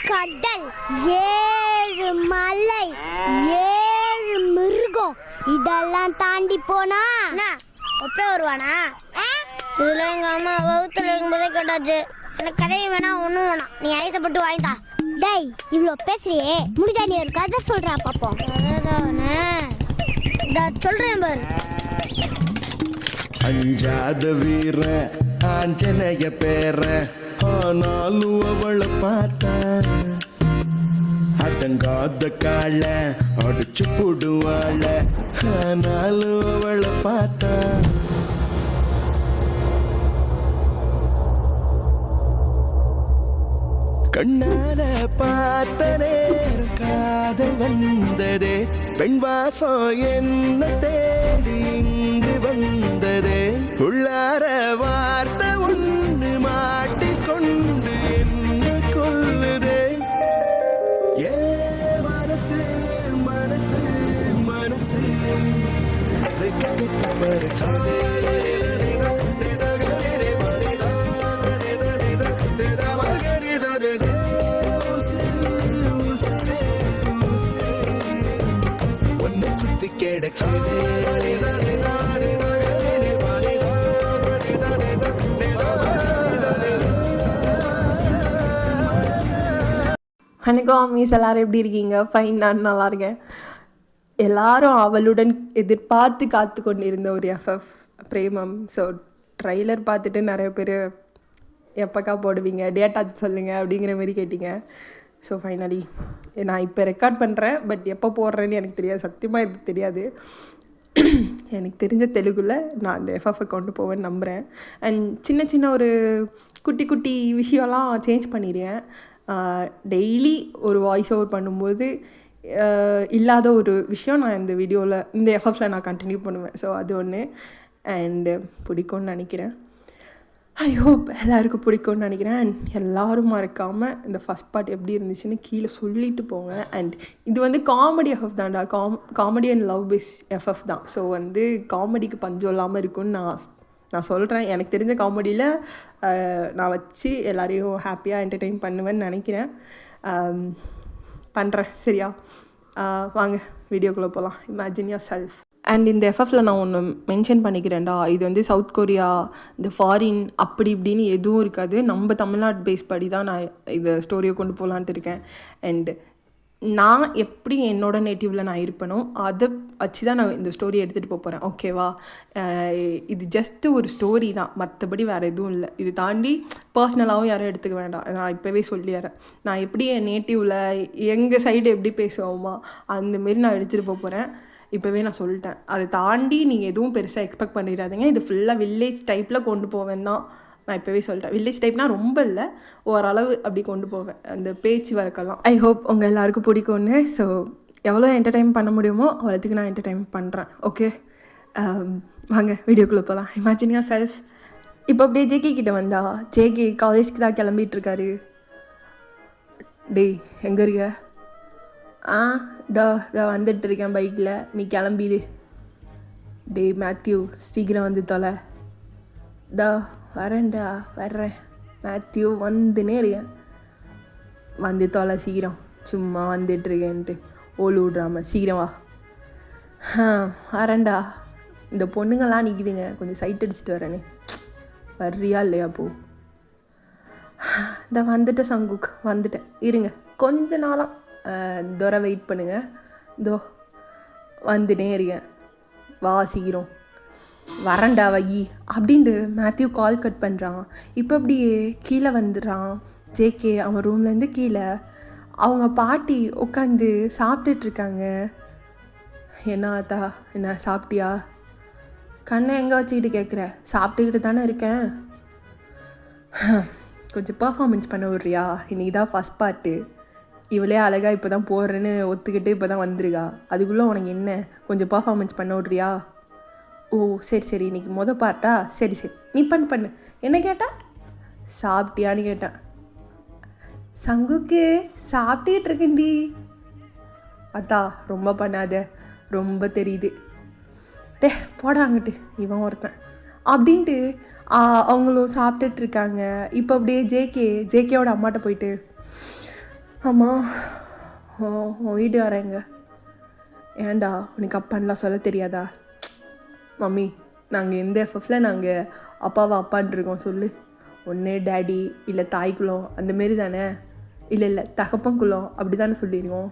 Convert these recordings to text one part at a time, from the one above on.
கடல், 7 மலை, 7 மிருகம் இதெல்லாம் தாண்டி போனா ஒப்பே வருவானா? இதுல எங்க அம்மா வகுத்துல இருக்கும்போதே கேட்டாச்சு. எனக்கு கதையும் வேணாம், ஒன்றும் வேணாம். நீ ஐசப்பட்டு வாங்கிட்டா. டேய், இவ்வளோ பேசுறியே, முடிஞ்சா நீ ஒரு கதை சொல்றா பாப்போம். கதைதானே சொல்றேன் பாரு. அஞ்சாத வீர ஆஞ்சனைய பேர, ஆனாலும் அவளை பார்த்தா அடங்காத கால அடிச்சு போடுவாள, ஆனாலும் அவளை பார்த்தா கண்ணால பார்த்த நேரம் காதல் வந்ததே, பெண் வாசம் என்ன தேடி இங்கு வந்ததே, உள்ளார வார்த்தை ஒன்று மாட்டிக்கொண்டு என்ன கொல்லுதே. ஏ மனசு மனசு மனசு பறிச்சதே. வணக்கம் மீஸ், எல்லோரும் எப்படி இருக்கீங்க? ஃபைன், நான் நல்லா இருக்கேன். எல்லாரும் அவளுடன் எதிர்பார்த்து காத்து கொண்டிருந்த ஒரு எஃப்எஃப் பிரேமம். ஸோ ட்ரைலர் பார்த்துட்டு நிறைய பேர் எப்போக்கா போடுவீங்க, டேட்டாச்சு சொல்லுங்கள் அப்படிங்கிற மாரி கேட்டிங்க. ஸோ ஃபைனலி நான் இப்போ ரெக்கார்ட் பண்ணுறேன், பட் எப்போ போடுறேன்னு எனக்கு தெரியாது. சத்தியமாக இது தெரியாது. எனக்கு தெரிஞ்ச தெலுங்குல நான் அந்த எஃப்எஃப்ஐ கொண்டு போவேன்னு நம்புகிறேன். அண்ட் சின்ன சின்ன ஒரு குட்டி குட்டி விஷயம்லாம் சேஞ்ச் பண்ணிடுறேன். டெய்லி ஒரு வாய்ஸ் ஓவர் பண்ணும்போது இல்லாத ஒரு விஷயம் நான் இந்த வீடியோவில், இந்த எஃப்எஃப்ல நான் கண்டினியூ பண்ணுவேன். ஸோ அது ஒன்று. அண்டு பிடிக்கும்னு நினைக்கிறேன். ஐ ஹோப் எல்லாருக்கும் பிடிக்கும்னு நினைக்கிறேன். அண்ட் எல்லோரும் மறக்காமல் இந்த ஃபஸ்ட் பார்ட் எப்படி இருந்துச்சுன்னு கீழே சொல்லிட்டு போங்க. அண்ட் இது வந்து காமெடி எஃப்எஃப் தான்டா, comedy and love base FF தான். ஸோ வந்து காமெடிக்கு பஞ்சம் இல்லாமல் இருக்குன்னு நான் சொல்கிறேன். எனக்கு தெரிஞ்ச காமெடியில் நான் வச்சு எல்லாரையும் ஹாப்பியாக என்டர்டெயின் பண்ணுவேன்னு நினைக்கிறேன். பண்ணுறேன், சரியா? வாங்க வீடியோக்குள்ளே போகலாம். Imagine your self. அண்ட் இந்த எஃப்எஃப்ல நான் ஒன்று மென்ஷன் பண்ணிக்கிறேன்டா. இது வந்து சவுத் கொரியா, இந்த ஃபாரின் அப்படி இப்படின்னு எதுவும் இருக்காது. நம்ம தமிழ்நாடு பேஸ் படி தான் நான் இதை ஸ்டோரியை கொண்டு போகலான்ட்டு இருக்கேன். அண்டு நான் எப்படி என்னோடய நேட்டிவில் நான் இருப்பேனோ அதை வச்சு தான் நான் இந்த ஸ்டோரி எடுத்துகிட்டு போகிறேன். ஓகேவா? இது ஜஸ்ட்டு ஒரு ஸ்டோரி தான், மற்றபடி வேறு எதுவும் இல்லை. இது தாண்டி பர்சனலாகவும் யாரும் எடுத்துக்க வேண்டாம். நான் இப்போவே சொல்லிடுறேன். நான் எப்படி என் நேட்டிவில் எங்கள் சைடு எப்படி பேசுவோமா அந்தமாரி நான் எடுத்துகிட்டு போகிறேன். இப்போவே நான் சொல்லிட்டேன். அதை தாண்டி நீங்கள் எதுவும் பெருசாக எக்ஸ்பெக்ட் பண்ணிடாதீங்க. இது ஃபுல்லாக வில்லேஜ் டைப்பில் கொண்டு போவேன் தான் நான் இப்போவே சொல்லிட்டேன். வில்லேஜ் டைப்னால் ரொம்ப இல்லை, ஓரளவு அப்படி கொண்டு போவேன் அந்த பேச்சு வழக்கெல்லாம். ஐ ஹோப் உங்கள் எல்லாருக்கும் பிடிக்கும்னு. ஸோ எவ்வளோ என்டர்டைன் பண்ண முடியுமோ அவ்வளோத்துக்கு நான் என்டர்டைன் பண்ணுறேன். ஓகே, வாங்க வீடியோக்குள்ளே போகலாம். Imagine your self. இப்போ அப்படியே ஜேகே கிட்டே வந்தா, ஜேகே காலேஜ்க்கு தான் கிளம்பிகிட்ருக்காரு. டேய் எங்கே இருக்க? வந்துட்டு இருக்கேன் பைக்கில், நீ கிளம்பிடு. டேய் மேத்யூ, சீக்கிரம் வந்து தொலை. வரேன்டா, வர்றேன் மேத்யூ, வந்துனே இருக்கேன். வந்து தொலை சீக்கிரம், சும்மா வந்துட்டுருக்கேன்ட்டு ஓலு விட்றாம சீக்கிரம் வா. வரேன்டா. இந்த பொண்ணுங்கள்லாம் நிற்கிதுங்க, கொஞ்சம் சைட் அடிச்சுட்டு வரேனே. வர்றியா இல்லையா? போ. இந்த வந்துட்டேன் சங்குக், வந்துட்டேன். இருங்க கொஞ்ச நாளாக தூரம் வெயிட் பண்ணுங்கள். இதோ வந்துனே இருக்கேன், வா சீக்கிரம். வரேன்டா வை அப்படின்ட்டு மேத்யூ கால் கட் பண்ணுறான். இப்போ அப்படியே கீழே வந்துடுறான் ஜேகே. அவன் ரூம்லேருந்து கீழே அவங்க பாட்டி உட்காந்து சாப்பிட்டுட்ருக்காங்க. என்ன ஆத்தா, என்ன சாப்பிட்டியா? கண்ணை எங்கே வச்சுக்கிட்டு கேட்குற? சாப்பிட்டுக்கிட்டு தானே இருக்கேன். கொஞ்சம் பர்ஃபார்மன்ஸ் பண்ண விட்றியா? இன்றைக்கி தான் ஃபஸ்ட் பார்ட்டு. இவளே அழகாக இப்போ தான் போடுறேன்னு ஒத்துக்கிட்டு இப்போ தான் வந்துருக்கா. அதுக்குள்ளே உனக்கு என்ன? கொஞ்சம் பர்ஃபார்மன்ஸ் பண்ண விட்றியா? ஓ சரி சரி, இன்றைக்கி பார்ட்டா? சரி சரி, நீ பண்ணு. என்ன கேட்டா? சாப்பிட்டியான்னு கேட்டேன். சங்குக்கு சாப்பிட்டுக்கிட்டு இருக்கேன்டி. அத்தா ரொம்ப பண்ணாத, ரொம்ப தெரியுது. போடாங்கிட்டு இவன் ஒருத்தன் அப்படின்ட்டு அவங்களும் சாப்பிட்டுட்ருக்காங்க. இப்போ அப்படியே ஜேகேவோட அம்மாட்ட போயிட்டு, ஆமாம், உன் வீட்டுக்காரங்க ஏன்டா உனக்கு அப்பான்லாம் சொல்ல தெரியாதா? மம்மி, நாங்கள் எந்த எஃப்எஃப்பில் நாங்கள் அப்பாவை அப்பான் இருக்கோம் சொல்லு? ஒன்று டேடி இல்லை தாய்க்குளம் அந்தமாரி தானே? இல்லை தகப்பங்குளம் அப்படி தானே சொல்லிடுவோம்.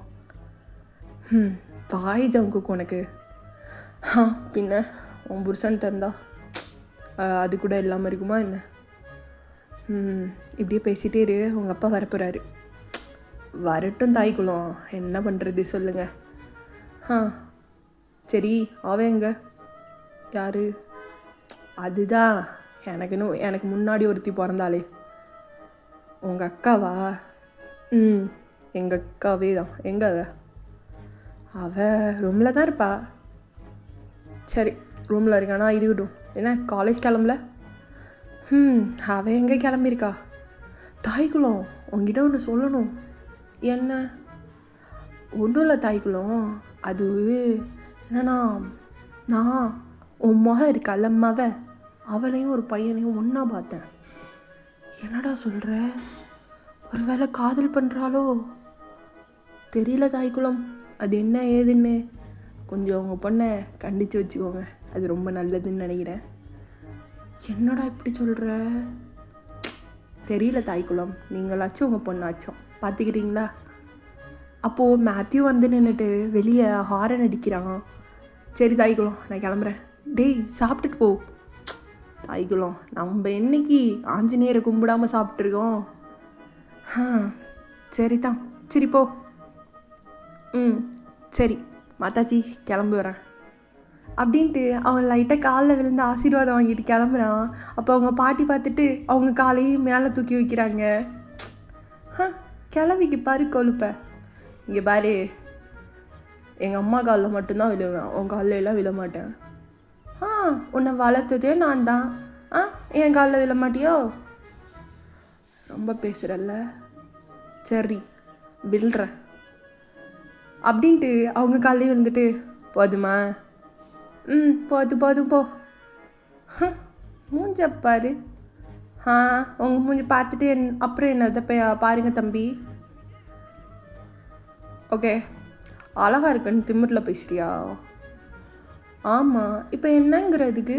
பாய் ஜங்குக்கு உனக்கு. பின்ன உன் புருஷன்ட்டு இருந்தா அது கூட இல்லாமல் இருக்குமா என்ன? இப்படியே பேசிகிட்டே இரு, உங்கள் அப்பா வரப்போகிறாரு. வரட்டும் தாய்க்குளம், என்ன பண்ணுறது சொல்லுங்கள். சரி, அவன் எங்க? யார்? அதுதான் எனக்கு முன்னாடி ஒருத்தி பிறந்தாளே, உங்கள் அக்காவா? எங்கள் அக்காவே தான். எங்கே அவள் ரூமில் தான் இருப்பா. சரி, ரூமில் இருக்கானா இருக்கட்டும். என்ன காலேஜ் கிளம்பல? அவள் எங்கே கிளம்பியிருக்கா? தாய்க்குளம், உங்ககிட்ட ஒன்று சொல்லணும். என்ன? ஒன்றும் இல்லை தாய்க்குளம், அது என்னன்னா, நான் உன் மக இருக்காள் மவ, அவளையும் ஒரு பையனையும் ஒன்றா பார்த்தேன். என்னடா சொல்கிற? ஒரு வேளை காதல் பண்ணுறாளோ? தெரியல தாய்க்குளம், அது என்ன ஏதுன்னு கொஞ்சம் உங்கள் பொண்ணை கண்டித்து வச்சுக்கோங்க, அது ரொம்ப நல்லதுன்னு நினைக்கிறேன். என்னடா இப்படி சொல்கிற? தெரியல தாய்க்குளம், நீங்களாச்சும் உங்கள் பொண்ணாச்சும் பார்த்துக்கிறீங்களா? அப்போது மேத்யூ வந்து நின்றுட்டு வெளியே ஹாரன் அடிக்கிறான். சரி தாய்க்குளம், நான் கிளம்புறேன். டேய், சாப்பிட்டுட்டு போ. தாய்க்குளம், நம்ம என்னைக்கு ஆஞ்சநேயரை கும்பிடாமல் சாப்பிட்ருக்கோம்? சரி தான், சரி போ. சரி மாதாஜி, கிளம்பு வரேன் அப்படின்ட்டு அவன் லைட்டாக காலில் விழுந்து ஆசீர்வாதம் வாங்கிட்டு கிளம்புறான். அப்போ அவங்க பாட்டி பார்த்துட்டு அவங்க காலையும் மேலே தூக்கி வைக்கிறாங்க. கிளவிக்கு பாரு கொழுப்ப. இங்கே பாரு, எங்கள் அம்மா காலில் மட்டும்தான் விழுவேன், உன் காலில் எல்லாம் விழ மாட்டேன். உன்னை வளர்த்ததே நான் தான், என் காலில் விழ மாட்டியோ? ரொம்ப பேசுகிறல்ல, சரி விழுறேன் அப்படின்ட்டு அவங்க காலையும் விழுந்துட்டு, போதுமா? போதும் போ. மூஞ்ச பாரு. உங்கள் மூஞ்சி பார்த்துட்டு அப்புறம் என்ன பாருங்க தம்பி. ஓகே, அழகா இருக்குன்னு திமிரில் பேசுறியா? ஆமாம், இப்போ என்னங்கிறதுக்கு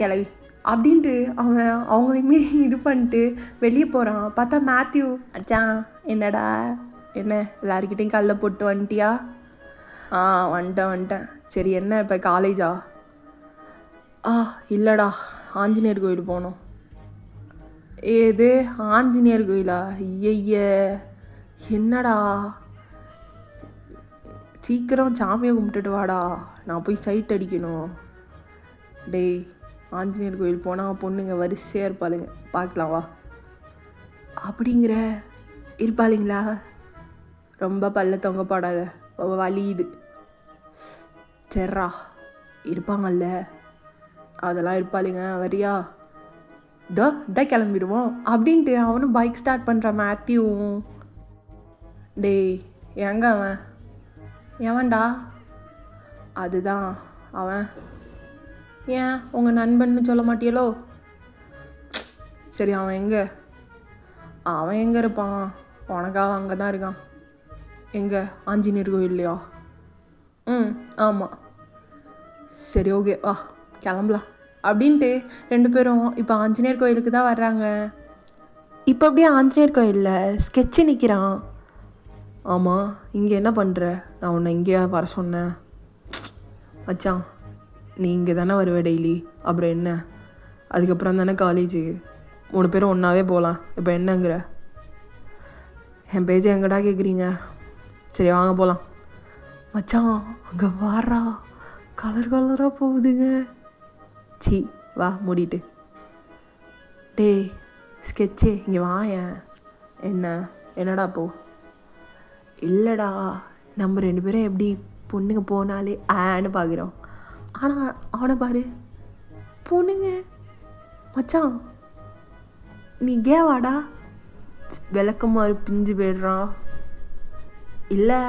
கிளவி அப்படின்ட்டு அவன் அவங்களையுமே இது பண்ணிட்டு வெளியே போகிறான். பார்த்தா மேத்யூ, அச்சான் என்னடா என்ன எல்லாருக்கிட்டையும் கல்ல போட்டு வந்துட்டியா? வந்துட்டேன். சரி, என்ன இப்போ காலேஜா? இல்லைடா, ஆஞ்சநேயர் கோயில் போகணும். ஏது ஆஞ்சநேயர் கோயிலா? ஐய, என்னடா, சீக்கிரம் சாமியை கும்பிட்டுட்டு வாடா, நான் போய் சைட் அடிக்கணும். டேய், ஆஞ்சநேயர் கோயில் போனால் பொண்ணுங்க வரிசையாக இருப்பாளுங்க, பார்க்கலாம் வா. அப்படிங்கிற இருப்பாளுங்களா? ரொம்ப பல்ல தொங்க போடாத, வலியுது. சரிரா, இருப்பாங்கல்ல, அதெல்லாம் இருப்பாளுங்க, வரியா? இதோ கிளம்பிடுவோம் அப்படின்ட்டு அவனும் பைக் ஸ்டார்ட் பண்ணுறான். மேத்யூவும், டேய் எங்க அவன்? எவன்டா? அதுதான் அவன். ஏன் உங்கள் நண்பன்னு சொல்ல மாட்டியலோ? சரி, அவன் எங்கே இருப்பான்? உனக்காக அங்கே தான் இருக்கான். எங்கே? ஆஞ்சநேயர் கோயில்லையா? ஆமாம். சரி, ஓகே வா கிளம்பலாம் அப்படின்ட்டு ரெண்டு பேரும் இப்போ ஆஞ்சநேயர் கோயிலுக்கு தான் வர்றாங்க. இப்போ அப்படியே ஆஞ்சநேயர் கோயிலில் ஸ்கெட்சு நிற்கிறான். ஆமாம், இங்கே என்ன பண்ணுற? நான் உன்னை இங்கேயா வர சொன்னேன்? மச்சான், நீ இங்கே தானே வருவே டெய்லி, அப்புறம் என்ன? அதுக்கப்புறம் தானே காலேஜு, 3 பேரும் ஒன்றாவே போகலாம். இப்போ என்னங்கிற? என் பேஜை எங்கடா கேட்குறீங்க? சரி வாங்க போகலாம். மச்சான், அங்கே வாரா, கலராக போகுதுங்க. சி வா மூடிட்டு. டேய் ஸ்கெட்சே, இங்கே வாயேன். என்னடா போ? இல்லைடா, நம்ம 2 பேரும் எப்படி பொண்ணுங்க போனாலே ஆன்னு பார்க்குறோம், ஆனால் அவனை பாரு பொண்ணுங்க. மச்சான் நீ கேவாடா? விளக்கமாறு பிஞ்சு போய்டுறான். இல்லை,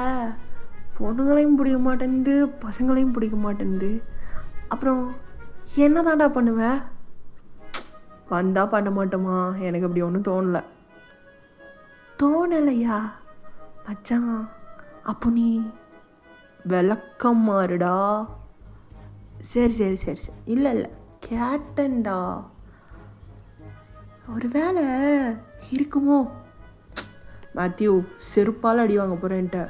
பொண்ணுங்களையும் பிடிக்க மாட்டேன்து, பசங்களையும் பிடிக்க மாட்டேன்து, அப்புறம் என்ன தாண்டா பண்ணுவேன்? வந்தால் பண்ண மாட்டோமா? எனக்கு அப்படி ஒன்றும் தோணலை. தோணலையா மச்சான்? அப்போ நீ விளக்கம் மாறுடா. சரி சரி சரி சரி, இல்லை இல்லை கேட்டேன்டா. ஒரு வேளை இருக்குமோ? மேத்யூ, செருப்பால் அடி வாங்க போகிறேன்ட்ட.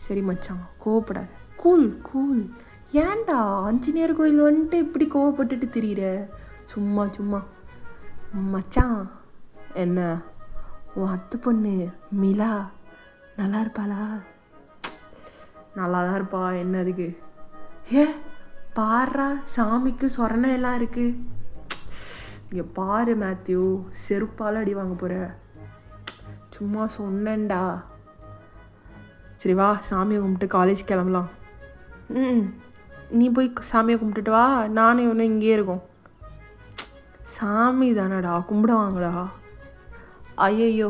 சரி மச்சான், கோவப்படாத. Cool cool. ஏன்டா ஆஞ்சநேயர் கோயில் வந்துட்டு இப்படி கோவப்பட்டுட்டு திரியிற? சும்மா சும்மா. மச்சான், என்ன உன் அத்தை பொண்ணு மிலா நல்லா இருப்பாளா? நல்லா தான் இருப்பா, என்ன அதுக்கு? ஏ பாரா, சாமிக்கு சொரணை எல்லாம் இருக்கு. இங்கே பாரு மேத்யூ, செருப்பால் அடி வாங்க போகிற. சும்மா சொன்னேன்டா. சரி வா, சாமியை கும்பிட்டு காலேஜ் கிளம்பலாம். நீ போய் சாமியை கும்பிட்டுட்டு வா, நானும் ஒன்று இங்கேயே இருக்கோம். சாமி தானடா, கும்பிடுவாங்களா? ஐயோ,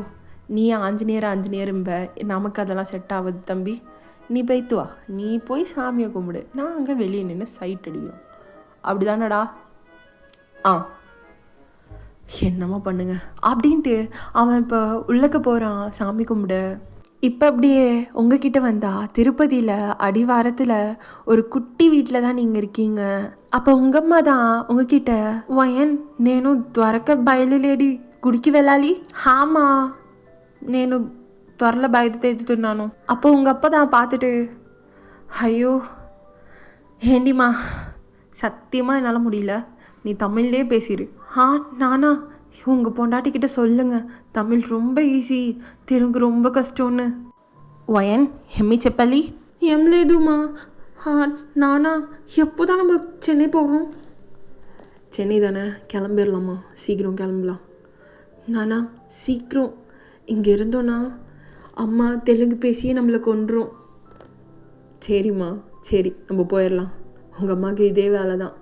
நீ ஆஞ்சநேயரும்ப, நமக்கு அதெல்லாம் செட் ஆகுது தம்பி. நீ போய்த்து வா, நீ போய் சாமியை கும்பிடு, நான் அங்கே வெளியே நின்று சைட் அடிக்கிறோம். அப்படி தானடா? ஆ, என்னம்மா பண்ணுங்க அப்படின்ட்டு அவன் இப்போ உள்ளக்க போகிறான் சாமி கும்பிட. இப்போ அப்படியே உங்ககிட்ட வந்தா திருப்பதியில் அடிவாரத்தில் ஒரு குட்டி வீட்டில் தான் நீங்கள் இருக்கீங்க. அப்போ உங்கள் அம்மா தான் உங்ககிட்ட வயன் నేను త్వరగా బయలుదేరి గుడికి వెళ్ళాలి. ஆமா, నేను త్వరలో బయలుదేరుతున్నాను. அப்போ உங்கள் அப்பா தான் பார்த்துட்டு, ஐயோ ஏண்டிம்மா, சத்தியமாக என்னால் முடியல, நீ தமிழ்லேயே பேசிடு. நானா? உங்கள் பொண்டாட்டிக்கிட்ட சொல்லுங்க, தமிழ் ரொம்ப ஈஸி, தெலுங்கு ரொம்ப கஷ்டம்னு. వయన్ హెమ్మి చెప్పాలి. ఏం లేదుమా. நானா? எப்போ தான் நம்ம சென்னை போகிறோம்? சென்னை தானே, கிளம்பிடலாமா? சீக்கிரம் கிளம்பலாம். நானா? சீக்கிரம் இங்கே இருந்தோன்னா அம்மா தெலுங்கு பேசியே நம்மளை கொன்றும். சரிம்மா சரி, நம்ம போயிடலாம். உங்கள் அம்மாவுக்கு இதே வேலை தான்,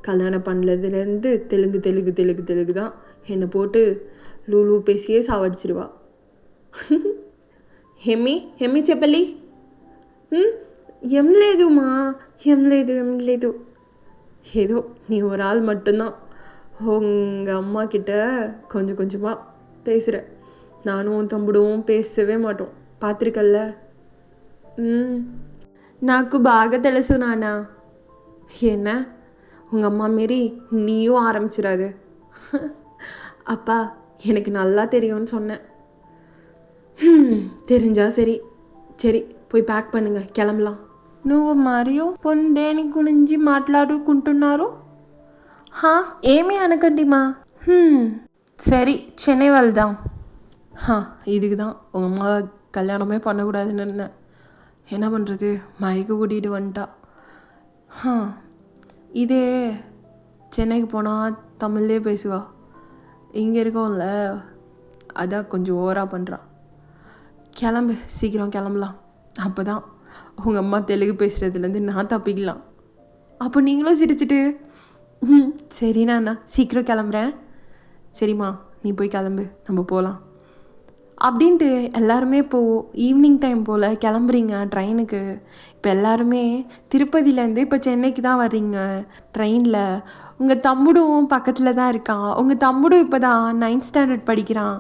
கல்யாணம் பண்ணதுலேருந்து தெலுங்கு தெலுங்கு தெலுங்கு தெலுங்கு தான். என்னை போட்டு லூலு பேசியே சாவடிச்சிடுவா. హెమ్మి చెప్పలి. ఏం లేదుమా, ఏం లేదు. ஏதோ நீ ஒரு ஆள் மட்டும்தான் உங்கள் அம்மா கிட்ட கொஞ்சம் கொஞ்சமாக பேசுகிற. நானும் தம்பிடுவோம் பேசவே மாட்டோம், பார்த்துருக்கல்ல. నాకు బాగా తెలుసు నాన్న. என்ன உங்கள் அம்மா மாரி நீயும் ஆரம்பிச்சிடாது. அப்பா, எனக்கு நல்லா தெரியும்னு சொன்னேன். தெரிஞ்சா சரி. சரி పోయి ప్యాక్ பண்ணுங்க, கிளம்பலாம். నువ్వు మరియు పొందేని గురించి మాట్లాడుకుంటున్నారు? ఏమీ అనకండిమా. சரி, சென்னை వెళ్దాం. இதுக்கு தான் உங்கள் அம்மாவை கல்யாணமே பண்ணக்கூடாதுன்னு இருந்தேன். என்ன பண்ணுறது, மயக்க கூட்டிகிட்டு வந்துட்டா. இதே சென்னைக்கு போனால் தமிழ்லே பேசுவா. இங்கே இருக்கோம்ல, அதான் கொஞ்சம் ஓவராக பண்ணுறான். கிளம்பு, சீக்கிரம் கிளம்பலாம். அப்போ தான் உங்கள் அம்மா தெலுங்கு பேசுகிறதுலேருந்து நான் தப்பிக்கலாம். அப்போ நீங்களும் சிரிச்சிட்டு சரிண்ணா அண்ணா சீக்கிரம் கிளம்புறேன். சரிம்மா, நீ போய் கிளம்பு, நம்ம போகலாம் அப்படின்ட்டு எல்லாருமே இப்போது ஈவினிங் டைம் போல் கிளம்புறீங்க ட்ரெயினுக்கு. இப்போ எல்லாருமே திருப்பதியிலேருந்து இப்போ சென்னைக்கு தான் வர்றீங்க ட்ரெயினில். உங்கள் தம்புடும் பக்கத்தில் தான் இருக்கான். உங்கள் தம்புடும் இப்போ தான் 9th ஸ்டாண்டர்ட் படிக்கிறான்.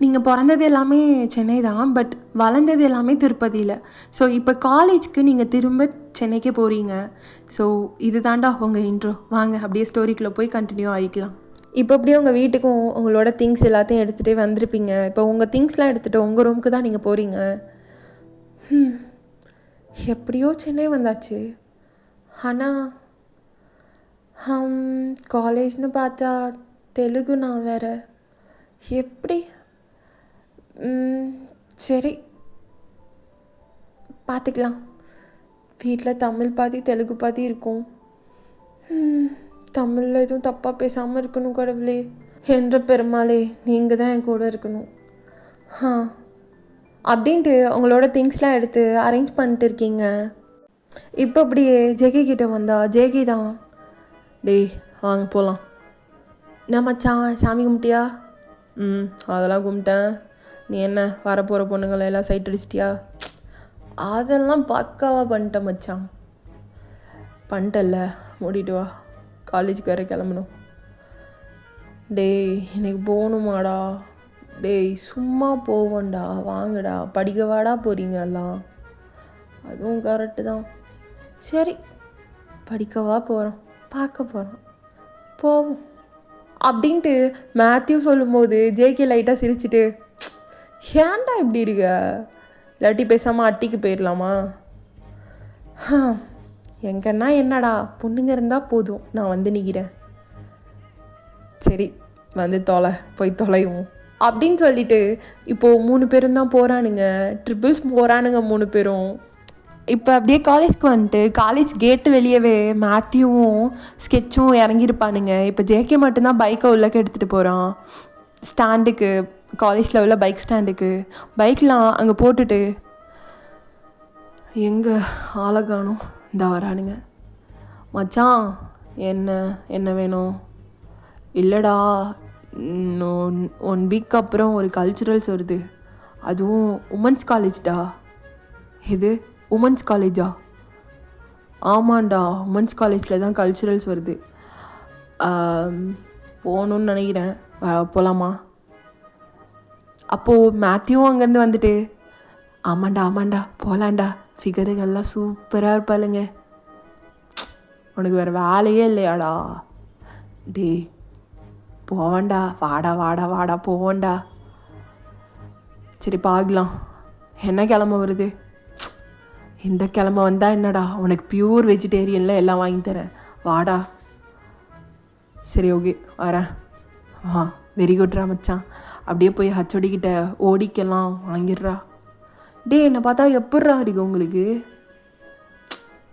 நீங்கள் பிறந்தது எல்லாமே சென்னை தான், பட் வளர்ந்தது எல்லாமே திருப்பதியில். ஸோ இப்போ காலேஜ்க்கு நீங்கள் திரும்ப சென்னைக்கே போகிறீங்க. ஸோ இது தாண்டா உங்கள் இன்ட்ரோ. வாங்க அப்படியே ஸ்டோரிக்குள்ளே போய் கண்டினியூ ஆகிக்கலாம். இப்போ அப்படியே உங்கள் வீட்டுக்கும் உங்களோட திங்ஸ் எல்லாத்தையும் எடுத்துகிட்டே வந்திருப்பீங்க. இப்போ உங்கள் திங்ஸ்லாம் எடுத்துகிட்டு உங்கள் ரூமுக்கு தான் நீங்கள் போகிறீங்க. எப்படியோ சென்னை வந்தாச்சு. ஆனால் காலேஜ்னு பார்த்தா தெலுங்கு நான் வேறு எப்படி? சரி பார்த்துக்கலாம். வீட்டில் தமிழ் பாதி தெலுங்கு பாதி இருக்கும். தமிழில் எதுவும் தப்பாக பேசாமல் இருக்கணும் கடவுளே. என்ற பெருமாளே, நீங்கள் தான் என் கூட இருக்கணும். அப்படின்ட்டு உங்களோட திங்ஸ்லாம் எடுத்து அரேஞ்ச் பண்ணிட்டு இருக்கீங்க. இப்போ அப்படியே ஜேகே கிட்டே வந்தா ஜேகே தான், டேய் வாங்க போகலாம். என்ன மச்சான், சாமி கும்பிட்டியா? அதெல்லாம் கும்பிட்டேன். நீ என்ன வரப்போகிற பொண்ணுங்களை எல்லாம் சைட் அடிச்சிட்டியா? அதெல்லாம் பக்காவாக பண்ணிட்டேன் மச்சான். பண்ணிட்டல்ல, மூடிட்டு வா, காலேஜுக்கு வேறு கிளம்பணும். டேய் எனக்கு போகணுமாடா, டேய் சும்மா போவோண்டா, வாங்கடா, படிக்கவாடா போகிறீங்க எல்லாம். அதுவும் கரெக்டு தான். சரி படிக்கவா போகிறோம், பார்க்க போகிறோம், போவோம் அப்படின்ட்டு மேத்யூ சொல்லும்போது ஜேகே லைட்டாக சிரிச்சிட்டு, ஏன்டா இப்படி இருக்க, இல்லாட்டி பேசாமல் அட்டிக்கு போயிடலாமா? எங்கன்னா என்னடா, பொண்ணுங்க இருந்தால் போதும், நான் வந்து நிற்கிறேன். சரி வந்து போய் தொலைவோம் அப்படின்னு சொல்லிட்டு இப்போது 3 பேரும் தான் போகிறானுங்க, ட்ரிபிள்ஸ் போகிறானுங்க 3 பேரும். இப்போ அப்படியே காலேஜ்க்கு வந்துட்டு காலேஜ் கேட்டு வெளியவே மேத்யூவும் ஸ்கெட்சும் இறங்கியிருப்பானுங்க. இப்போ ஜேகே மட்டும்தான் பைக்கை உள்ளக்க எடுத்துகிட்டு போகிறான் ஸ்டாண்டுக்கு, காலேஜில் உள்ள பைக் ஸ்டாண்டுக்கு. பைக்லாம் அங்கே போட்டுட்டு எங்கே ஆளை காணோம், இந்த வரானுங்க. மச்சான் என்ன வேணும்? இல்லைடா, இன்னும் 1 வீக் அப்புறம் ஒரு கல்ச்சுரல்ஸ் வருது, அதுவும் உமன்ஸ் காலேஜ்டா. எது உமன்ஸ் காலேஜா? ஆமாண்டா, உமன்ஸ் காலேஜில் தான் கல்ச்சுரல்ஸ் வருது, போகணுன்னு நினைக்கிறேன், போகலாமா? அப்போது மேத்யூவும் அங்கேருந்து வந்துட்டு, ஆமாண்டா போகலாண்டா, ஃபிகருகள்லாம் சூப்பராக இருப்பாளுங்க, உனக்கு வேறு வேலையே இல்லையாடா? டே போவேண்டா, வாடா போவோண்டா. சரி பார்க்கலாம், என்ன கிழமை வருது? இந்த கிழமை வந்தால் என்னடா, உனக்கு பியூர் வெஜிடேரியனில் எல்லாம் வாங்கி தரேன், வாடா. சரி ஓகே வரேன். வெரி குட்ரா மச்சான். அப்படியே போய் ஹச்சோடிக்கிட்ட ஓடிக்கெல்லாம் வாங்கிடுறா. டே என்னை பார்த்தா எப்பட்றா இருக்கு உங்களுக்கு?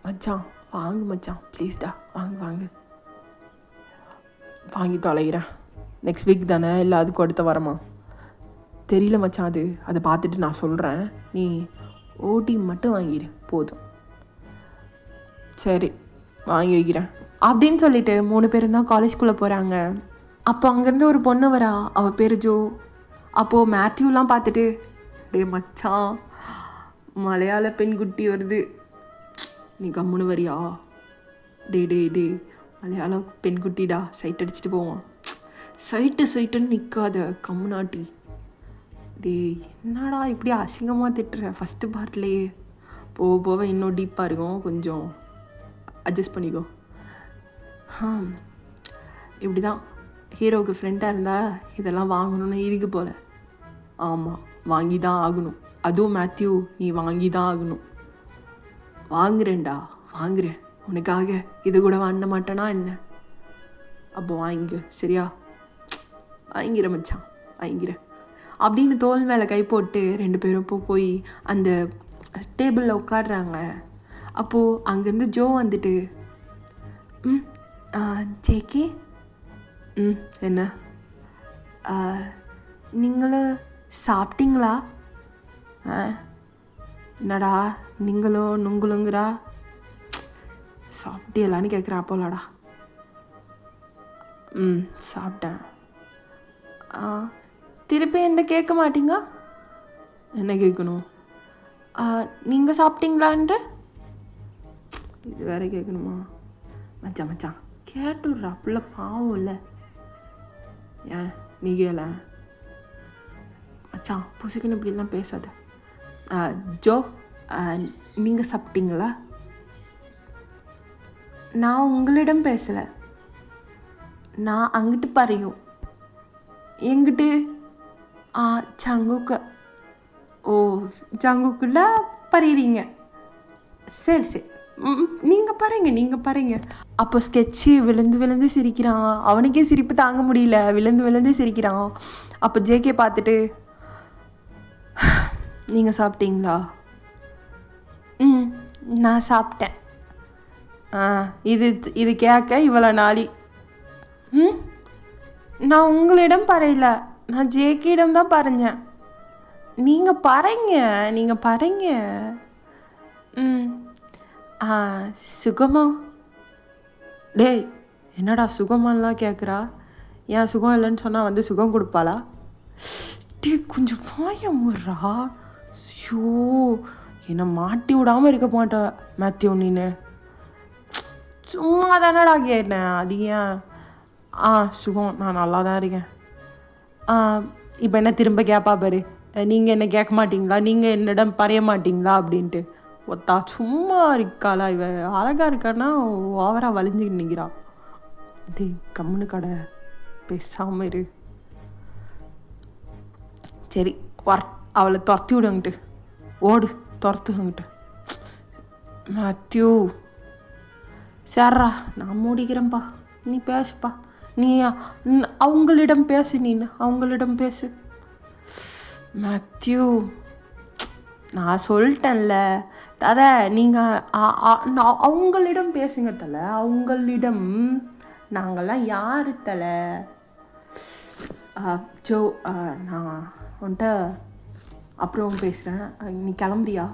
மச்சான் வாங்கு மச்சான், ப்ளீஸ்டா, வாங்கு வாங்கி தொலைகிறேன். நெக்ஸ்ட் வீக் தானே, இல்லை அதுக்கு அடுத்த வரமா தெரியல மச்சான், அதை பார்த்துட்டு நான் சொல்கிறேன், நீ ஓடி மட்டும் வாங்கிடு போதும். சரி வாங்கி வைக்கிறேன் அப்படின்னு சொல்லிட்டு 3 பேரும் தான் காலேஜ்குள்ளே போகிறாங்க. அப்போ அங்கேருந்து ஒரு பொண்ணு வரா, அவள் பேர் ஜோ. அப்போது மேத்யூலாம் பார்த்துட்டு, டே மச்சான், மலையாள பெண்குட்டி வருது, நீ கம்முன்னு வரியா? டே மலையாள பெண்குட்டிடா, சைட் அடிச்சுட்டு போவான். சைட்டுன்னு நிற்காத, கம்முனாட்டி. டே என்னடா இப்படி அசிங்கமாக திட்டுற, ஃபஸ்ட்டு பார்ட்லேயே போக இன்னும் டீப்பாக இருக்கும், கொஞ்சம் அட்ஜஸ்ட் பண்ணிக்கோ. இப்படி தான் ஹீரோவுக்கு ஃப்ரெண்டாக இருந்தால் இதெல்லாம் வாங்கணும்னு இருக்கு போல். ஆமாம் வாங்கி தான் ஆகணும், அதுவும் மேத்யூ நீ வாங்கி தான் ஆகணும். வாங்குறேன்டா, வாங்குறேன், உனக்காக இது கூட வாங்க மாட்டேனா என்ன? அப்போ வாங்கிக்க சரியா? வாங்கிற மச்சான், வாங்கிக்கிறேன் அப்படின்னு தோல் மேலே கை போட்டு 2 பேரும் போய் அந்த டேபிளில் உட்காடுறாங்க. அப்போது அங்கேருந்து ஜோ வந்துட்டு, ஜேகே என்ன நீங்களும் சாப்பிட்டீங்களா? என்னடா நீங்களும் நுங்களுங்கிறா, சாப்பிட்டியலான்னு கேட்குறா போலாடா. சாப்பிட்டேன். திருப்பி என்ன கேட்க மாட்டீங்க? என்ன கேட்கணும்? நீங்கள் சாப்பிட்டீங்களான்ற இது வேற கேட்கணுமா? மச்சான் கேட்டுடுறா, பிள்ளை பாவம் இல்லை. ஏன் நீ கேள மச்சான், புசுக்குன்னு இப்படிலாம் பேசாத. ஜோ நீங்கள் சாப்பிட்டீங்களா? நான் உங்களிடம் பேசலை, நான் அங்கிட்டு பறையும். எங்கிட்டு? ஜங்குக்கு. ஓ ஜங்குக்குள்ள பறிகிறீங்க, சரி நீங்கள் பாருங்க. அப்போ ஸ்கெட்சு விழுந்து சிரிக்கிறான், அவனுக்கே சிரிப்பு தாங்க முடியல, விழுந்து சிரிக்கிறான். அப்போ ஜேகே பார்த்துட்டு, நீங்கள் சாப்பிட்டீங்களா? நான் சாப்பிட்டேன். இது கேட்க இவ்வளோ நாளி. நான் உங்களிடம் பறையில, நான் ஜேகேயிடம் தான் பறைஞ்சேன். நீங்கள் பறைங்க. சுகமா? டேய் என்னடா சுகமானலாம் கேட்குறா? ஏன் சுகம் இல்லைன்னு சொன்னால் வந்து சுகம் கொடுப்பாளா? டே கொஞ்சம் வாய முறா. ஷோ என்னை மாட்டி விடாமல் இருக்க மாட்டேன் மேத்யூ, நீனு சும்மா தானடா கேட்டேன், அது ஏன்? சுகம், நான் நல்லா தான் இருக்கேன். இப்போ என்ன திரும்ப கேட்பா பாரு, நீங்கள் என்ன கேட்க மாட்டீங்களா, நீங்கள் என்னிடம் பறைய மாட்டீங்களா அப்படின்ட்டு. ஒத்தா சும்மா இருக்காளா இவ, அழகாக இருக்கான்னா ஓவராக வலிஞ்சுக்கிட்டு நிற்கிறான். டேய் கம்முனு கடை, பேசாமல் இரு. சரி அவளை துரத்தி விடுங்கிட்டு, ஓடு துரத்துங்கிட்டு. மேத்யூ சேர்றா, நான் மூடிக்கிறேன்ப்பா, நீ பேசுப்பா, நீ அவங்களிடம் பேசு, அவங்களிடம் பேசு. மேத்யூ நான் சொல்லிட்டேன்ல தலை, நீங்கள் அவங்களிடம் பேசுங்க தலை, அவங்களிடம். நாங்கள்லாம் யார் தலை? ஜோ, நான் உன்ட்ட அப்புறம் பேசுகிறேன், நீ கிளம்புறியா?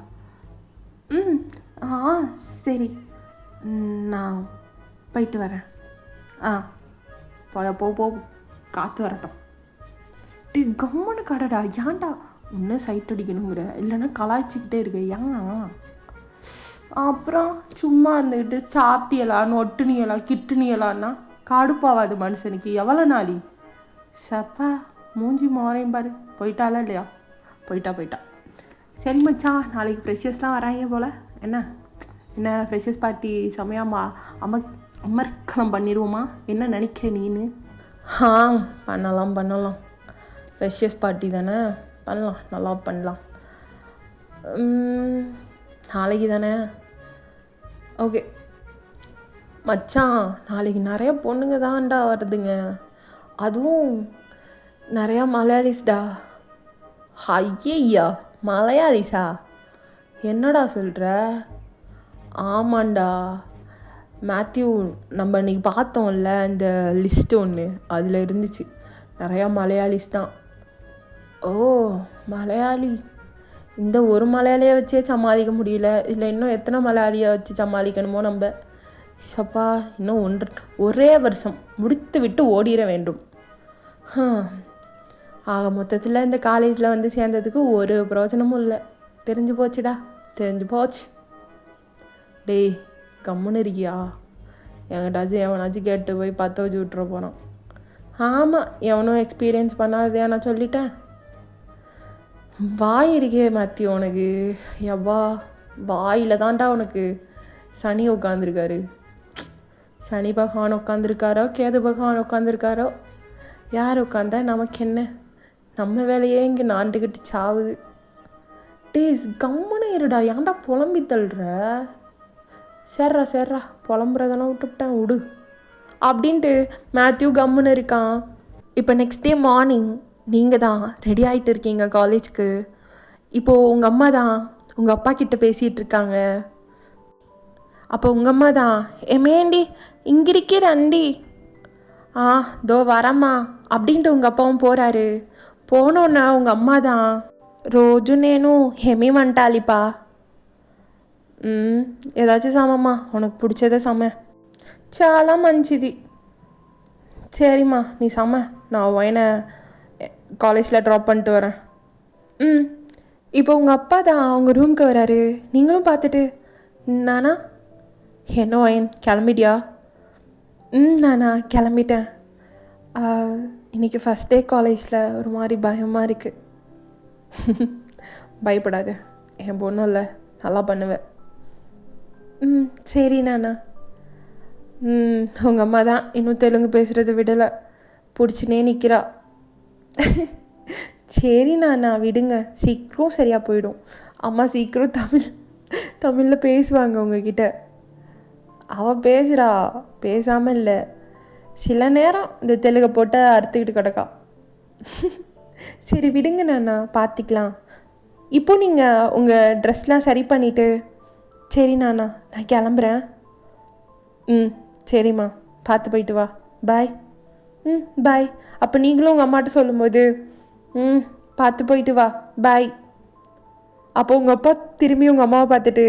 சரி, நான் போயிட்டு வரேன். போ காற்று வரட்டும். டி கம்மனு கடடா, ஏன்டா இன்னும் சைட் அடிக்கணுங்கிற, இல்லைன்னா கலாய்ச்சிக்கிட்டே இருக்க ஏன்? அப்புறம் சும்மா இருந்துக்கிட்டு சாப்பிட்டியலாம், நொட்டுனியலாம், கிட்டுனியலான்னா கடுப்பாவாது மனுஷனுக்கு. எவ்வளோ நாளி சப்பா மூஞ்சி மோரையும் பாரு. போயிட்டாலா இல்லையா? போயிட்டா. சரி மச்சான், நாளைக்கு ஃப்ரெஷர்ஸ்லாம் வராங்க போல். என்ன ஃப்ரெஷர்ஸ் பார்ட்டி செமையாக அமர்க்கலம் பண்ணிடுவோமா? என்ன நினைக்கிற நீனு? பண்ணலாம். ஃப்ரெஷர்ஸ் பார்ட்டி தானே, பண்ணலாம், நல்லா பண்ணலாம். நாளைக்கு தானே? ஓகே மச்சான், நாளைக்கு நிறைய பொண்ணுங்க தான்டா வருதுங்க, அதுவும் நிறையா மலையாளிஸ்டா. ஐயா மலையாளிஸா? என்னடா சொல்கிற? ஆமாண்டா மேத்யூ, நம்ம இன்றைக்கி பார்த்தோம்ல இந்த லிஸ்ட்டு ஒன்று, அதில் இருந்துச்சு நிறையா மலையாளிஸ் தான். ஓ மலையாளி, இந்த ஒரு மலையாளியை வச்சே சமாளிக்க முடியல, இல்லை இன்னும் எத்தனை மலையாளியை வச்சு சமாளிக்கணுமோ நம்ம. சப்பா, இன்னும் ஒரே வருஷம் முடித்து விட்டு ஓடிட வேண்டும். ஆக மொத்தத்தில் இந்த காலேஜில் வந்து சேர்ந்ததுக்கு ஒரு பிரயோஜனமும் இல்லை. தெரிஞ்சு போச்சு. டேய் கம்முன்னு இருக்கியா? என்கிட்டாச்சும் எவனாச்சும் கேட்டு போய் 10 வச்சு விட்டுற போகிறான். ஆமாம், எவனும் எக்ஸ்பீரியன்ஸ் பண்ணாதே நான் சொல்லிட்டேன். வாய் இருக்கே மேத்யூ உனக்கு, எவ்வா வாயில் தான்டா உனக்கு சனி உட்காந்துருக்காரு. சனி பகவான் உட்காந்துருக்காரோ, கேது பகவான் உட்காந்துருக்காரோ, யார் உட்காந்தா நமக்கு என்ன? நம்ம வேலையே இங்கே நாண்டுக்கிட்டு சாவுது. டேஸ் கம்முன்னு இருடா, ஏன்டா புலம்பி தள்ளுற? சேர்றா புலம்புறதெல்லாம் விட்டுவிட்டேன் விடு அப்படின்ட்டு மேத்யூ கம்முன்னு இருக்கான். இப்போ நெக்ஸ்ட் டே மார்னிங் நீங்கள் தான் ரெடி ஆகிட்டு இருக்கீங்க காலேஜுக்கு. இப்போது உங்கள் அம்மா தான் உங்கள் அப்பா கிட்ட பேசிகிட்டு இருக்காங்க. அப்போ உங்கள் அம்மா தான், ஏமேண்டி இங்கே இருக்கிறாண்டி, தோ வரம்மா அப்படின்ட்டு உங்கள் அப்பாவும் போகிறாரு. போனோன்னா உங்கள் அம்மா தான், రోజు నేను వంటాలిపా, ஏதாச்சும் சமம்மா, உனக்கு பிடிச்சத சம, చాలా మంచిది. சரிம்மா நீ சம, நான் ஒயனை காலேஜில் ட்ராப் பண்ணிட்டு வரேன். இப்போ உங்கள் அப்பா தான் உங்கள் ரூமுக்கு வராரு. நீங்களும் பார்த்துட்டு, நானா என்ன ஒயன் கிளம்பிட்டியா? நானா கிளம்பிட்டேன். இன்றைக்கி ஃபஸ்ட் டே காலேஜில் ஒரு மாதிரி பயமாக இருக்குது. பயப்படாத, என் பொண்ணும் இல்லை, நல்லா பண்ணுவேன். சரி நானா. உங்கள் அம்மா தான் இன்னும் தெலுங்கு பேசுகிறத விடலை, பிடிச்சினே நிற்கிறா. சரி நானா விடுங்க, சீக்கிரம் சரியாக போயிடும். அம்மா சீக்கிரம் தமிழில் பேசுவாங்க உங்ககிட்ட. அவள் பேசுகிறா, பேசாமல் இல்லை, சில நேரம் இந்த தெலுங்கை போட்டு அறுத்துக்கிட்டு கிடக்கா. சரி விடுங்க நானா, பார்த்துக்கலாம். இப்போ நீங்கள் உங்கள் ட்ரெஸ்லாம் சரி பண்ணிவிட்டு, சரி நானா நான் கிளம்புறேன். சரிம்மா, பார்த்து போயிட்டு வா, பாய். பாய். அப்போ நீங்களும் உங்கள் அம்மாட்ட சொல்லும்போது, பார்த்து போயிட்டு வா, பாய். அப்போ உங்கள் அப்பா திரும்பி உங்கள் அம்மாவை பார்த்துட்டு,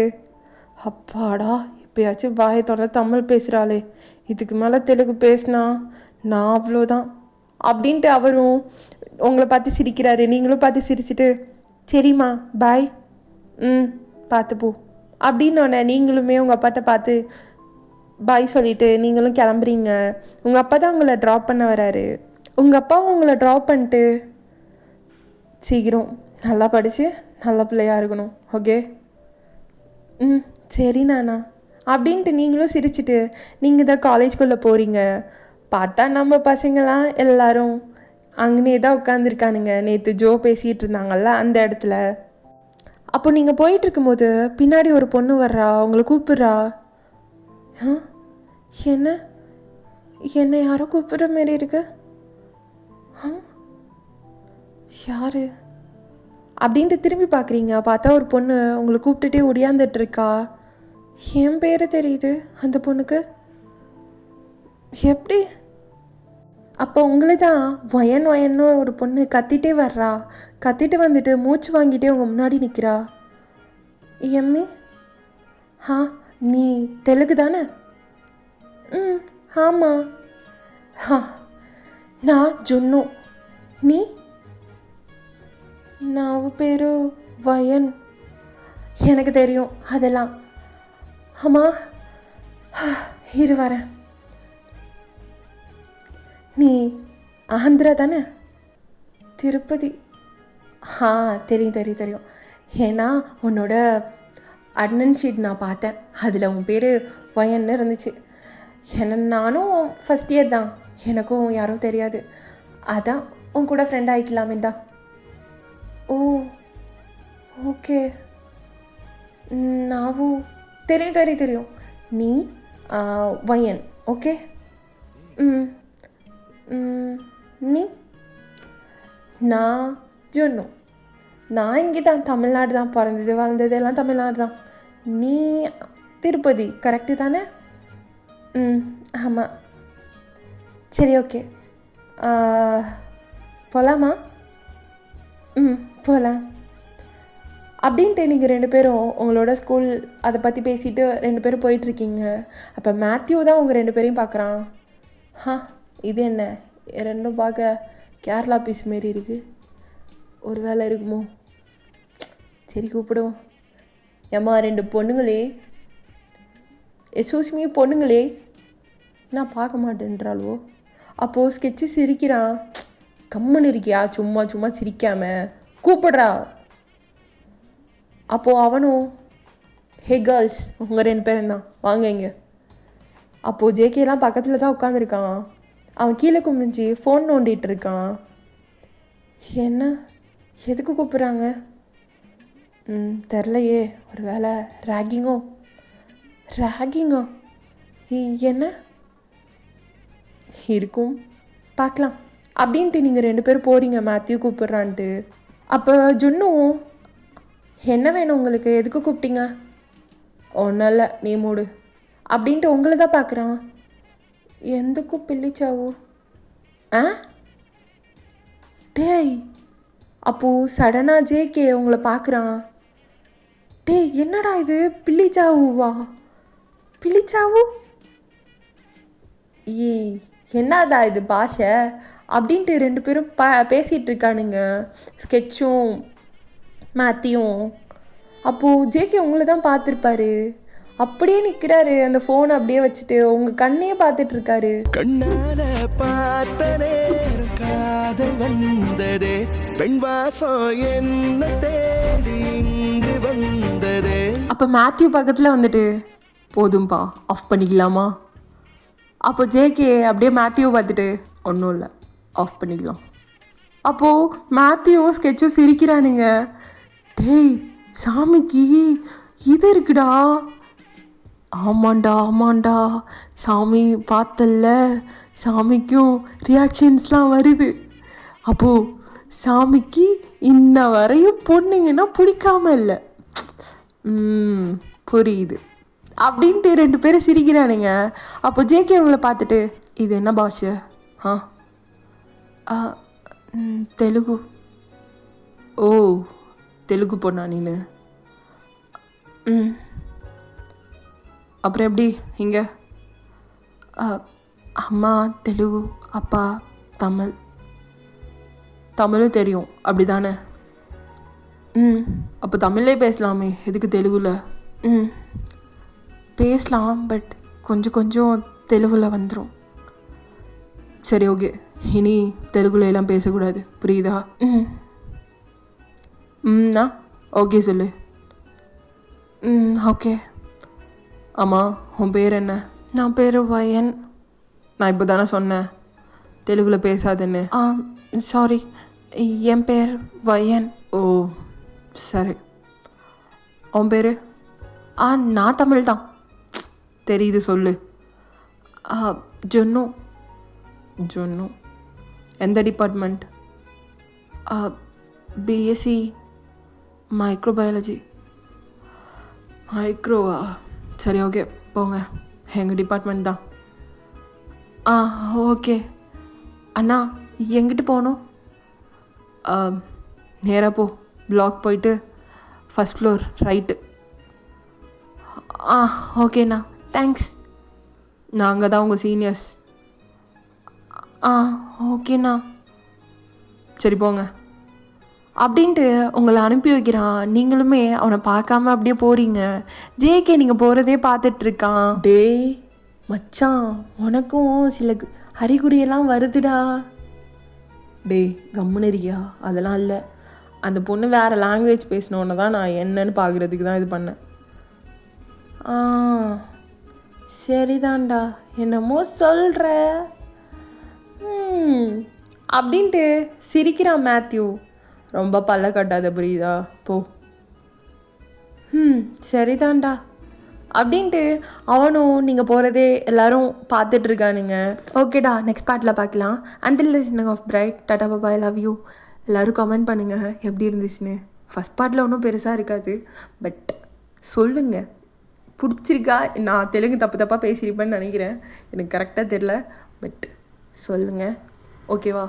அப்பாடா இப்போயாச்சும் வாயை தொடர்ந்து தமிழ் பேசுகிறாளே, இதுக்கு மேலே தெலுங்கு பேசினா நான் அவ்வளோதான் அப்படின்ட்டு அவரும் உங்களை பார்த்து சிரிக்கிறாரு. நீங்களும் பார்த்து சிரிச்சிட்டு, சரிம்மா பாய், பார்த்து போ அப்படின்னோடனே நீங்களுமே உங்கள் அப்பாட்ட பார்த்து பாய் சொல்லிவிட்டு நீங்களும் கிளம்புறீங்க. உங்கள் அப்பா தான் உங்களை ட்ராப் பண்ண வராரு. உங்கள் அப்பாவும் உங்களை ட்ராப் பண்ணிட்டு சீக்கிரம் நல்லா படித்து நல்ல பிள்ளையாக இருக்கணும். ஓகே? ம் சரி நானா அப்படின்ட்டு நீங்களும் சிரிச்சிட்டு நீங்கள் தான் காலேஜ்குள்ளே போகிறீங்க. பார்த்தா நம்ம பசங்களாம் எல்லாரும் அங்கனே தான் உட்காந்துருக்கானுங்க. நேற்று ஜோ பேசிகிட்டு இருந்தாங்கல்ல அந்த இடத்துல. அப்போ நீங்கள் போயிட்டுருக்கும்போது பின்னாடி ஒரு பொண்ணு வர்றா, உங்களை கூப்பிட்றா. என்ன என்ன யாரோ கூப்பிட்ற மாரி இருக்கு. யாரு அப்படின்ட்டு திரும்பி பார்க்குறீங்க. பார்த்தா ஒரு பொண்ணு உங்களை கூப்பிட்டுட்டே ஒடியாந்துட்டுருக்கா. என் பேர் தெரியுது அந்த பொண்ணுக்கு. எப்படி? அப்போ உங்களை தான் வயன்னு ஒரு பொண்ணு கத்திட்டே வர்றா. கத்திட்டு வந்துட்டு மூச்சு வாங்கிட்டே உங்கள் முன்னாடி நிற்கிறா. எம்மி, நீ தெலுங்கு தானே? ம் ஆமாம். நான் ஜுன்னு. நீ? நான் பேரு வயன். எனக்கு தெரியும் அதெல்லாம். ஆமாம், இரு வரேன். நீ ஆந்திரா தானே? திருப்பதி. தெரியும். ஏன்னா உன்னோட அட்னன் ஷீட் நான் பார்த்தேன். அதில் உன் பேர் வயன்னு இருந்துச்சு. நானும் ஃபஸ்ட் இயர் தான், எனக்கும் யாரும் தெரியாது. அதான் உன் கூட ஃப்ரெண்ட் ஆகிக்கலாமே தான். ஓ ஓகே. நாவும் தெரியும். நீ வயன். ஓகே. நீ? நான் ஜொன்னு. நான் இங்கே தான், தமிழ்நாடு தான், பிறந்தது வளர்ந்தது எல்லாம் தமிழ்நாடு தான். நீ திருப்பதி. கரெக்டு தானே? ஆமாம். சரி ஓகே, போகலாமா? போகலாம். அப்படின்ட்டு நீங்கள் 2 பேரும் உங்களோட ஸ்கூல் அதை பற்றி பேசிட்டு 2 பேரும் போயிட்டுருக்கீங்க. அப்போ மேத்யூ தான் உங்கள் 2 பேரையும் பார்க்குறான். இது என்ன ரெண்டும் பார்க்க கேரளா பீஸ் மாரி இருக்குது. ஒரு வேலை இருக்குமோ? சரி கூப்பிடுவோம். ஏம்மா 2 பொண்ணுங்களே, எசூஸ்மி பொண்ணுங்களே, நான் பார்க்க மாட்டேன்றாளோ? அப்போது ஸ்கெட்சு சிரிக்கிறான். கம்முன்னு இருக்கியா? சும்மா சிரிக்காம கூப்பிடுறா. அப்போது அவனும், ஹே கேர்ள்ஸ், உங்கள் 2 பேரும் தான் வாங்க இங்கே. அப்போது ஜேகேலாம் பக்கத்தில் தான் உட்காந்துருக்கான். அவன் கீழே குமிஞ்சு ஃபோன் நோண்டிகிட்டு இருக்கான். என்ன எதுக்கு கூப்பிட்றாங்க? தெரிலையே. ஒரு வேளை ராகிங்கோ? என்ன இருக்கும், பார்க்கலாம். அப்படின்ட்டு நீங்கள் 2 பேரும் போகிறீங்க மேத்யூ கூப்பிட்றான்ட்டு. அப்போ ஜுன்னும், என்ன வேணும் உங்களுக்கு, எதுக்கு கூப்பிட்டீங்க? ஒன்றும் இல்லை, நீ மூடு அப்படின்ட்டு உங்களை தான் பார்க்குறான். எந்துக்கும் பிள்ளிச்சாவோ? டேய், அப்போது சடனாக ஜேகே உங்களை பார்க்குறான். டேய் என்னடா இது, பிள்ளிச்சாவுவா? பிள்ளிச்சாவு? என்னடா இது பாஷை அப்படின்ட்டு 2 பேரும் பேசிகிட்டு இருக்கானுங்க, ஸ்கெட்சும் மேத்தியும். அப்போது ஜேகே உங்களை தான் பார்த்துருப்பாரு. அப்படியே நிற்கிறாரு, அந்த ஃபோனை அப்படியே வச்சுட்டு உங்கள் கண்ணையே பார்த்துட்டு இருக்காரு. கண்ணால பார்த்த நேரம் காதல் வந்ததே, பெண் வாசம் என்ன தேடி இங்கு வந்ததே. அப்போ மேத்யூ பக்கத்தில் வந்துட்டு, போதும்பா ஆஃப் பண்ணிக்கலாமா? அப்போ ஜேகே அப்படியே மேத்யூவை பார்த்துட்டு, ஒன்றும் இல்லை, ஆஃப் பண்ணிக்கலாம். அப்போது மேத்யூவும் ஸ்கெட்சும் சிரிக்கிறானுங்க. டேய் சாமிக்கு இது இருக்குடா. ஆமாண்டா, சாமி பார்த்தல்ல, சாமிக்கும் ரியாக்ஷன்ஸ்லாம் வருது. அப்போது சாமிக்கு இன்ன வரையும் பொண்ணுங்கன்னா பிடிக்காம இல்லை. புரியுது அப்படின்ட்டு 2 பேரும் சிரிக்கிறானுங்க. அப்போ ஜேகே அவங்கள பார்த்துட்டு, இது என்ன பாஷை? தெலுங்கு. ஓ தெலுங்கு பொண்ணா நீனு? அப்புறம் எப்படி இங்கே? அம்மா தெலுங்கு, அப்பா தமிழும் தெரியும் அப்படி தானே? அப்போ தமிழ்லே பேசலாமே, எதுக்கு தெலுங்குல? பேசலாம், பட் கொஞ்சம் தெலுங்குல வந்துடும். சரி ஓகே, இனி தெலுங்குல எல்லாம் பேசக்கூடாது, புரியுதா? ம்ண்ணா ஓகே சொல்லு. ஓகே. ஆமாம், உன் பேர் என்ன? நான் பேர் வயன். நான் இப்போ தானே சொன்னேன் தெலுங்கில் பேசாதுன்னு. சாரி, என் பேர் வயன். ஓ சரி. உன் பேர்? நான் தமிழ் தான். தெரியுது சொல்லு. ஜொன்னு. ஜொன்னு. எந்த டிபார்ட்மெண்ட்? BSc microbiology. மைக்ரோவா? சரி ஓகே போங்க, எங்கள் டிபார்ட்மெண்ட் தான். ஓகே. அண்ணா எங்கிட்டு போகணும்? நேராக போ, பிளாக் போயிட்டு ஃபஸ்ட் ஃப்ளோர் ரைட்டு. ஓகேண்ணா தேங்க்ஸ். நாங்கள் தான் உங்கள் சீனியர்ஸ். ஓகேண்ணா. சரி போங்க அப்படின்ட்டு உங்களை அனுப்பி வைக்கிறான். நீங்களுமே அவனை பார்க்காம அப்படியே போகிறீங்க. ஜேகே நீங்கள் போகிறதே பார்த்துட்ருக்கான். டேய் மச்சான், உனக்கும் சில அறிகுறியெல்லாம் வருதுடா. டேய் கம்முனரியா? அதெல்லாம் இல்லை, அந்த பொண்ணு வேறு லாங்குவேஜ் பேசினோன்னு தான் நான் என்னன்னு பார்க்குறதுக்கு தான் இது பண்ணேன். சரிதான்டா, என்னமோ சொல்கிற அப்படின்ட்டு சிரிக்கிறான் மேத்யூ. ரொம்ப பல்ல கட்டாத புரியுதா? போ. சரிதான்டா அப்படின்ட்டு அவனும் நீங்கள் போகிறதே எல்லாரும் பார்த்துட்ருக்கானுங்க. ஓகேடா, நெக்ஸ்ட் பார்ட்டில் பார்க்கலாம். Until this ending of bright. Tata bye, love you. எல்லோரும் கமெண்ட் பண்ணுங்கள் எப்படி இருந்துச்சுன்னு. ஃபஸ்ட் பார்ட்டில் ஒன்றும் பெருசாக இருக்காது, பட் சொல்லுங்கள் பிடிச்சிருக்கா. நான் தெலுங்கு தப்பாக பேசியிருப்பேன்னு நினைக்கிறேன், எனக்கு கரெக்டாக தெரில, பட் சொல்லுங்கள். ஓகேவா?